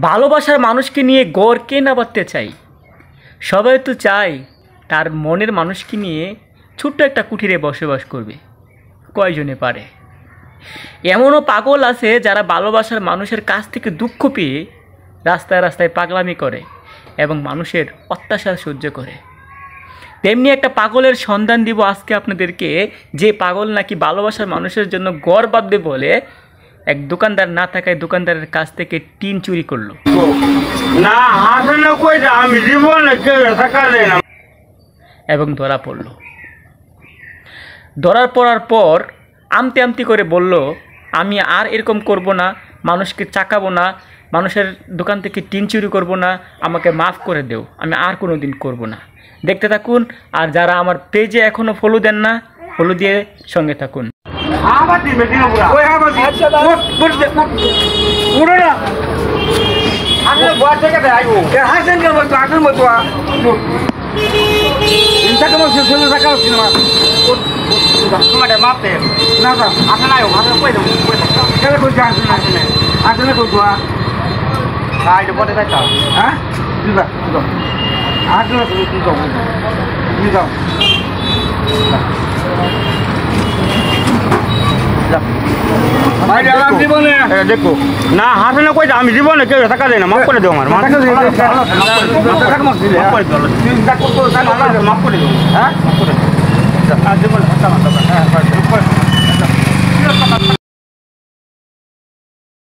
ভালোবাসার মানুষকে নিয়ে গড় কে না বাঁধতে চাই? সবাই তো চাই তার মনের মানুষকে নিয়ে ছোট্ট একটা কুঠিরে বসবাস করবে। কয়জনে পারে? এমনও পাগল আছে যারা ভালোবাসার মানুষের কাছ থেকে দুঃখ পেয়ে রাস্তায় রাস্তায় পাগলামি করে এবং মানুষের অত্যাচার সহ্য করে। তেমনি একটা পাগলের সন্ধান দিব আজকে আপনাদেরকে, যে পাগল নাকি ভালোবাসার মানুষের জন্য গড় বাঁধবে বলে এক দোকানদার না থাকায় দোকানদারের কাছ থেকে টিন চুরি করলো এবং ধরা পড়ল। ধরার পড়ার পর আমতে আমতি করে বলল, আমি আর এরকম করব না, মানুষকে চাকাবো না, মানুষের দোকান থেকে টিন চুরি করব না, আমাকে মাফ করে দেও, আমি আর কোনো দিন করবো না। দেখতে থাকুন, আর যারা আমার পেজে এখনও ফলো দেন না, ফলো দিয়ে সঙ্গে থাকুন। দেখো না হাসে না কই আমি জীবনে কেউ টাকা দেয় না, মাফ করে দেবো আমার মাফ করে দেবো হ্যাঁ।